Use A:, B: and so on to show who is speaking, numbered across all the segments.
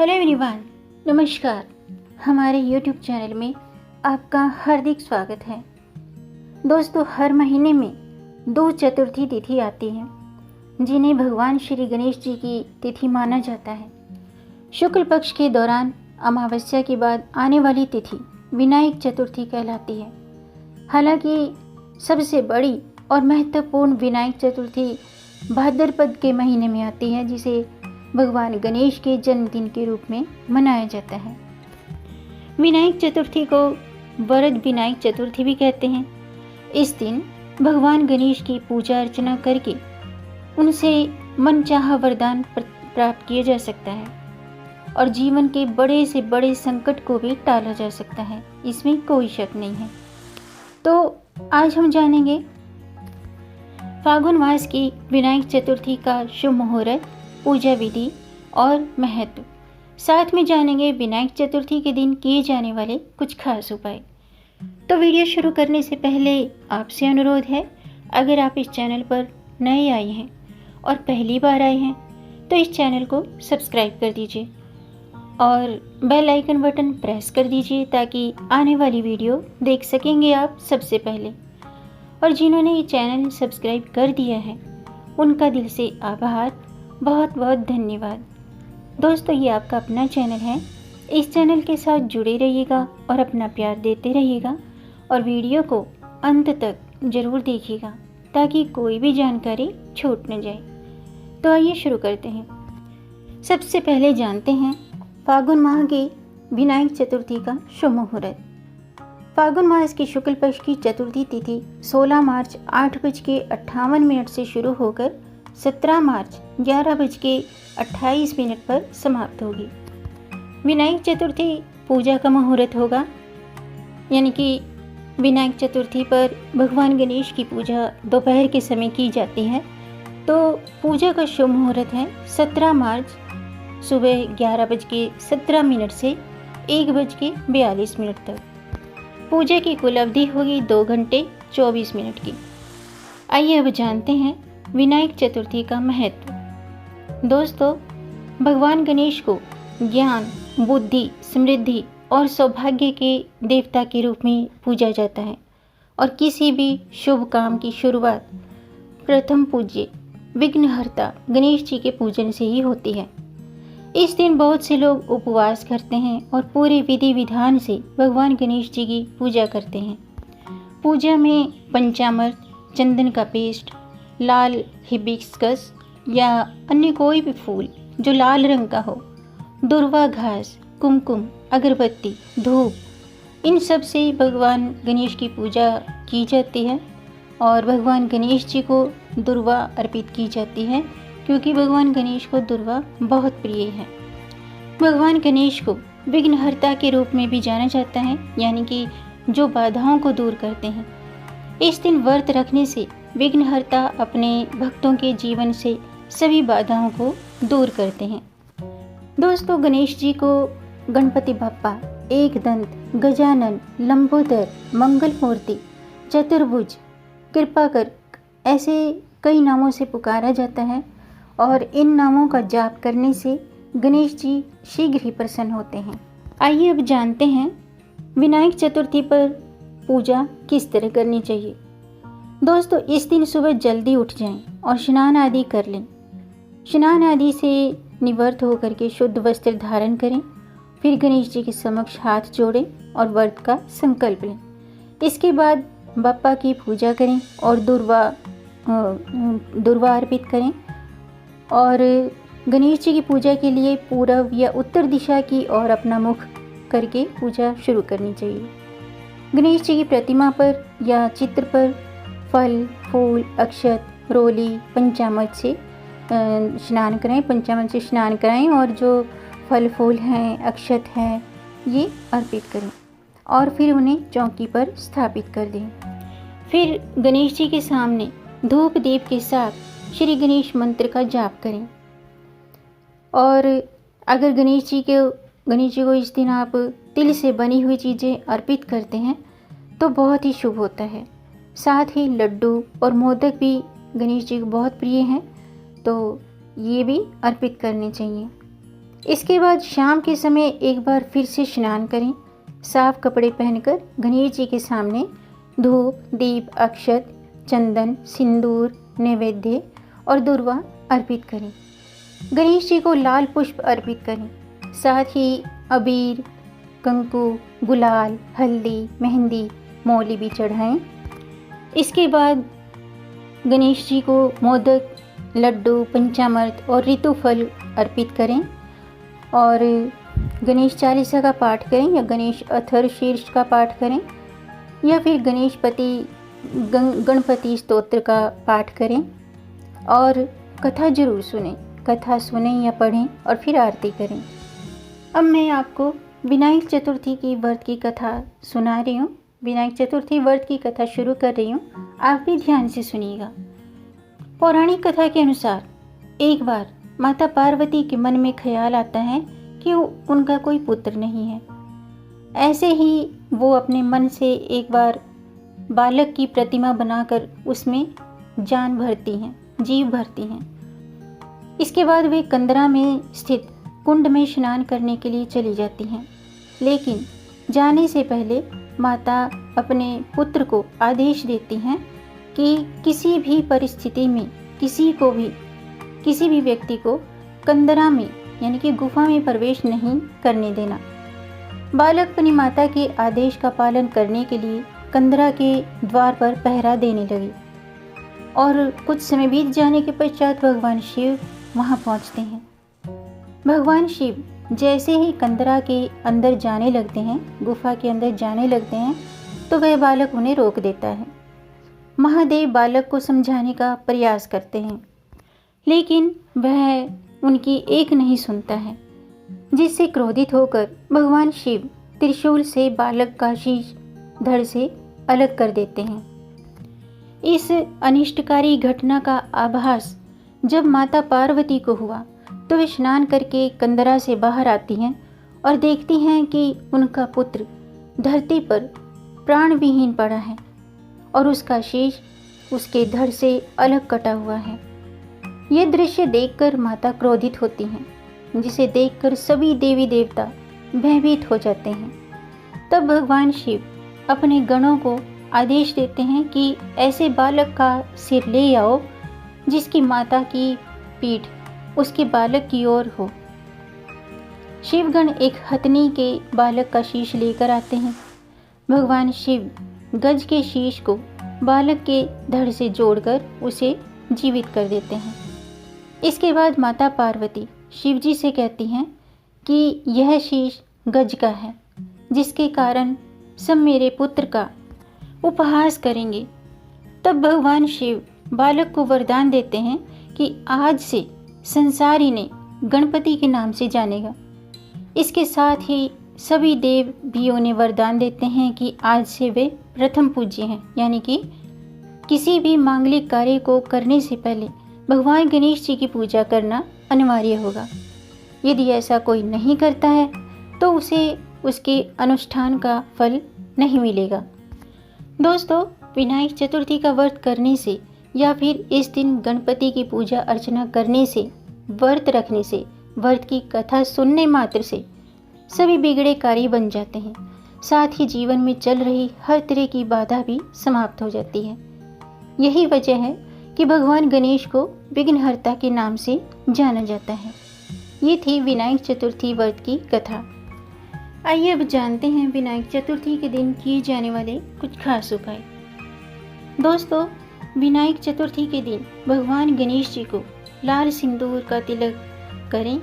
A: Hello everyone, नमस्कार। हमारे YouTube channel में आपका हार्दिक स्वागत है। दोस्तों, हर महीने में 2 चतुर्थी तिथि आती है जिन्हें भगवान श्री गणेश जी की तिथि माना जाता है। शुक्ल पक्ष के दौरान अमावस्या के बाद आने वाली तिथि विनायक चतुर्थी कहलाती है। हालांकि सबसे बड़ी और महत्वपूर्ण विनायक चतुर्थी भाद्रपद के महीने में आती है, जिसे भगवान गणेश के जन्मदिन के रूप में मनाया जाता है। विनायक चतुर्थी को वरद विनायक चतुर्थी भी कहते हैं। इस दिन भगवान गणेश की पूजा अर्चना करके उनसे मनचाहा वरदान प्राप्त किया जा सकता है और जीवन के बड़े से बड़े संकट को भी टाला जा सकता है, इसमें कोई शक नहीं है। तो आज हम जानेंगे फागुन मास की विनायक चतुर्थी का शुभ मुहूर्त, पूजा विधि और महत्व। साथ में जानेंगे विनायक चतुर्थी के दिन किए जाने वाले कुछ खास उपाय। तो वीडियो शुरू करने से पहले आपसे अनुरोध है, अगर आप इस चैनल पर नए आए हैं और पहली बार आए हैं तो इस चैनल को सब्सक्राइब कर दीजिए और बेल आइकन बटन प्रेस कर दीजिए ताकि आने वाली वीडियो देख सकेंगे आप सबसे पहले। और जिन्होंने ये चैनल सब्सक्राइब कर दिया है उनका दिल से आभार, बहुत बहुत धन्यवाद। दोस्तों, ये आपका अपना चैनल है, इस चैनल के साथ जुड़े रहिएगा और अपना प्यार देते रहिएगा और वीडियो को अंत तक ज़रूर देखिएगा ताकि कोई भी जानकारी छूट न जाए। तो आइए शुरू करते हैं। सबसे पहले जानते हैं फागुन माह की विनायक चतुर्थी का शुभ मुहूर्त। फागुन मास की शुक्ल पक्ष की चतुर्थी तिथि 16 मार्च 8:58 से शुरू होकर 17 मार्च 11:28 पर समाप्त होगी। विनायक चतुर्थी पूजा का मुहूर्त होगा, यानी कि विनायक चतुर्थी पर भगवान गणेश की पूजा दोपहर के समय की जाती है। तो पूजा का शुभ मुहूर्त है 17 मार्च सुबह 11:17 से 1:42 तक। पूजा की कुल अवधि होगी 2 घंटे 24 मिनट की। आइए अब जानते हैं विनायक चतुर्थी का महत्व। दोस्तों, भगवान गणेश को ज्ञान, बुद्धि, समृद्धि और सौभाग्य के देवता के रूप में पूजा जाता है और किसी भी शुभ काम की शुरुआत प्रथम पूज्य विघ्नहर्ता गणेश जी के पूजन से ही होती है। इस दिन बहुत से लोग उपवास करते हैं और पूरे विधि विधान से भगवान गणेश जी की पूजा करते हैं। पूजा में पंचामृत, चंदन का पेस्ट, लाल हिबिस्कस या अन्य कोई भी फूल जो लाल रंग का हो, दुर्वा घास, कुमकुम, अगरबत्ती, धूप, इन सब से भगवान गणेश की पूजा की जाती है और भगवान गणेश जी को दुर्वा अर्पित की जाती है क्योंकि भगवान गणेश को दुर्वा बहुत प्रिय है। भगवान गणेश को विघ्नहर्ता के रूप में भी जाना जाता है, यानी कि जो बाधाओं को दूर करते हैं। इस दिन व्रत रखने से विघ्नहर्ता अपने भक्तों के जीवन से सभी बाधाओं को दूर करते हैं। दोस्तों, गणेश जी को गणपति बप्पा, एकदंत, गजानन, लंबोदर, मंगल मूर्ति, चतुर्भुज, कृपाकर ऐसे कई नामों से पुकारा जाता है और इन नामों का जाप करने से गणेश जी शीघ्र ही प्रसन्न होते हैं। आइए अब जानते हैं विनायक चतुर्थी पर पूजा किस तरह करनी चाहिए। दोस्तों, इस दिन सुबह जल्दी उठ जाएं और स्नान आदि कर लें। स्नान आदि से निवृत्त होकर के शुद्ध वस्त्र धारण करें, फिर गणेश जी के समक्ष हाथ जोड़ें और व्रत का संकल्प लें। इसके बाद बप्पा की पूजा करें और दुर्वा अर्पित करें और गणेश जी की पूजा के लिए पूर्व या उत्तर दिशा की ओर अपना मुख करके पूजा शुरू करनी चाहिए। गणेश जी की प्रतिमा पर या चित्र पर फल, फूल, अक्षत, रोली, पंचामृत से स्नान करें, पंचामृत से स्नान कराएं और जो फल फूल हैं, अक्षत हैं, ये अर्पित करें और फिर उन्हें चौकी पर स्थापित कर दें। फिर गणेश जी के सामने धूप दीप के साथ श्री गणेश मंत्र का जाप करें और अगर गणेश जी को इस दिन आप तिल से बनी हुई चीज़ें अर्पित करते हैं तो बहुत ही शुभ होता है। साथ ही लड्डू और मोदक भी गणेश जी को बहुत प्रिय हैं, तो ये भी अर्पित करने चाहिए। इसके बाद शाम के समय एक बार फिर से स्नान करें। साफ कपड़े पहनकर गणेश जी के सामने धूप, दीप, अक्षत, चंदन, सिंदूर, नैवेद्य और दुर्वा अर्पित करें। गणेश जी को लाल पुष्प अर्पित करें। साथ ही अबीर, कंकु, गुलाल, हल्दी, मेहंदी, मौली भी चढ़ाएं। इसके बाद गणेश जी को मोदक, लड्डू, पंचामृत और ऋतुफल अर्पित करें और गणेश चालीसा का पाठ करें या गणेश अथर्वशीर्ष का पाठ करें या फिर गणपति स्तोत्र का पाठ करें और कथा जरूर सुनें। कथा सुनें या पढ़ें और फिर आरती करें। अब मैं आपको विनायक चतुर्थी की व्रत की कथा सुना रही हूँ। विनायक चतुर्थी व्रत की कथा शुरू कर रही हूँ, आप भी ध्यान से सुनिएगा। पौराणिक कथा के अनुसार एक बार माता पार्वती के मन में ख्याल आता है कि उनका कोई पुत्र नहीं है। ऐसे ही वो अपने मन से एक बार बालक की प्रतिमा बनाकर उसमें जान भरती हैं, जीव भरती हैं। इसके बाद वे कंदरा में स्थित कुंड में स्नान करने के लिए चली जाती हैं। लेकिन जाने से पहले माता अपने पुत्र को आदेश देती हैं कि किसी भी परिस्थिति में किसी भी व्यक्ति को कंदरा में यानी कि गुफा में प्रवेश नहीं करने देना। बालक अपनी माता के आदेश का पालन करने के लिए कंदरा के द्वार पर पहरा देने लगे और कुछ समय बीत जाने के पश्चात भगवान शिव वहां पहुंचते हैं। भगवान शिव जैसे ही कंदरा के अंदर जाने लगते हैं, गुफा के अंदर जाने लगते हैं, तो वह बालक उन्हें रोक देता है। महादेव बालक को समझाने का प्रयास करते हैं, लेकिन वह उनकी एक नहीं सुनता है, जिससे क्रोधित होकर भगवान शिव त्रिशूल से बालक का शीश धड़ से अलग कर देते हैं। इस अनिष्टकारी घटना का आभास जब माता पार्वती को हुआ तो वे स्नान करके कंदरा से बाहर आती हैं और देखती हैं कि उनका पुत्र धरती पर प्राण विहीन पड़ा है और उसका शीश उसके धड़ से अलग कटा हुआ है। यह दृश्य देखकर माता क्रोधित होती हैं, जिसे देखकर सभी देवी देवता भयभीत हो जाते हैं। तब भगवान शिव अपने गणों को आदेश देते हैं कि ऐसे बालक का सिर ले आओ जिसकी माता की पीठ उसके बालक की ओर हो। शिवगण एक हथनी के बालक का शीश लेकर आते हैं। भगवान शिव गज के शीश को बालक के धड़ से जोड़कर उसे जीवित कर देते हैं। इसके बाद माता पार्वती शिवजी से कहती हैं कि यह शीश गज का है, जिसके कारण सब मेरे पुत्र का उपहास करेंगे। तब भगवान शिव बालक को वरदान देते हैं कि आज से संसार इन्हें गणपति के नाम से जानेगा। इसके साथ ही सभी देव भी उन्हें वरदान देते हैं कि आज से वे प्रथम पूज्य हैं, यानी कि किसी भी मांगलिक कार्य को करने से पहले भगवान गणेश जी की पूजा करना अनिवार्य होगा। यदि ऐसा कोई नहीं करता है तो उसे उसके अनुष्ठान का फल नहीं मिलेगा। दोस्तों, विनायक चतुर्थी का व्रत करने से या फिर इस दिन गणपति की पूजा अर्चना करने से, व्रत रखने से, व्रत की कथा सुनने मात्र से सभी बिगड़े कार्य बन जाते हैं। साथ ही जीवन में चल रही हर तरह की बाधा भी समाप्त हो जाती है। यही वजह है कि भगवान गणेश को विघ्नहर्ता के नाम से जाना जाता है। ये थी विनायक चतुर्थी व्रत की कथा। आइए अब जानते हैं विनायक चतुर्थी के दिन किए जाने वाले कुछ खास उपाय। दोस्तों, विनायक चतुर्थी के दिन भगवान गणेश जी को लाल सिंदूर का तिलक करें।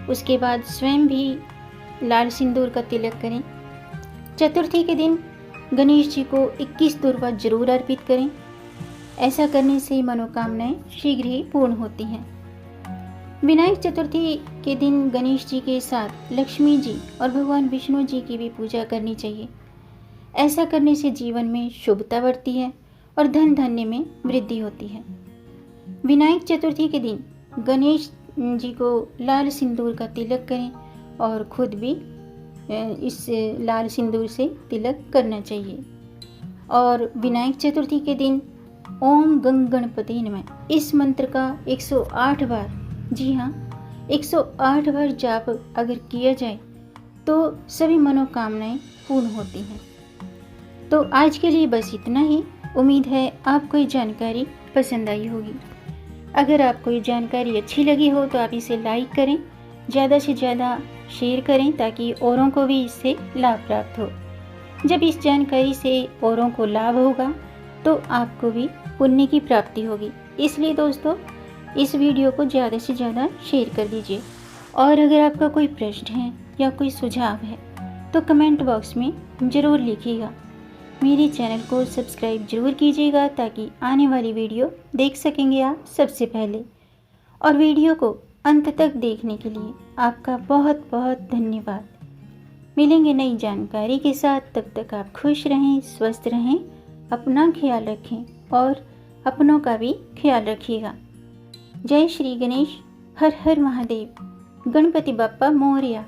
A: उसके बाद स्वयं भी लाल सिंदूर का तिलक करें। चतुर्थी के दिन गणेश जी को 21 दुर्वा जरूर अर्पित करें। ऐसा करने से मनोकामनाएं शीघ्र ही पूर्ण होती हैं। विनायक चतुर्थी के दिन गणेश जी के साथ लक्ष्मी जी और भगवान विष्णु जी की भी पूजा करनी चाहिए। ऐसा करने से जीवन में शुभता बढ़ती है और धन धान्य में वृद्धि होती है। विनायक चतुर्थी के दिन गणेश जी को लाल सिंदूर का तिलक करें और खुद भी इस लाल सिंदूर से तिलक करना चाहिए। और विनायक चतुर्थी के दिन ओम गंग गणपति नमः इस मंत्र का 108 बार, जी हाँ 108 बार जाप अगर किया जाए तो सभी मनोकामनाएं पूर्ण होती हैं। तो आज के लिए बस इतना ही। उम्मीद है आपको ये जानकारी पसंद आई होगी। अगर आपको ये जानकारी अच्छी लगी हो तो आप इसे लाइक करें, ज़्यादा से ज़्यादा शेयर करें ताकि औरों को भी इससे लाभ प्राप्त हो। जब इस जानकारी से औरों को लाभ होगा तो आपको भी पुण्य की प्राप्ति होगी। इसलिए दोस्तों, इस वीडियो को ज़्यादा से ज़्यादा शेयर कर दीजिए। और अगर आपका कोई प्रश्न है या कोई सुझाव है तो कमेंट बॉक्स में ज़रूर लिखिएगा। मेरे चैनल को सब्सक्राइब जरूर कीजिएगा ताकि आने वाली वीडियो देख सकेंगे आप सबसे पहले। और वीडियो को अंत तक देखने के लिए आपका बहुत बहुत धन्यवाद। मिलेंगे नई जानकारी के साथ, तब तक आप खुश रहें, स्वस्थ रहें, अपना ख्याल रखें और अपनों का भी ख्याल रखिएगा। जय श्री गणेश, हर हर महादेव, गणपति बप्पा मोरया।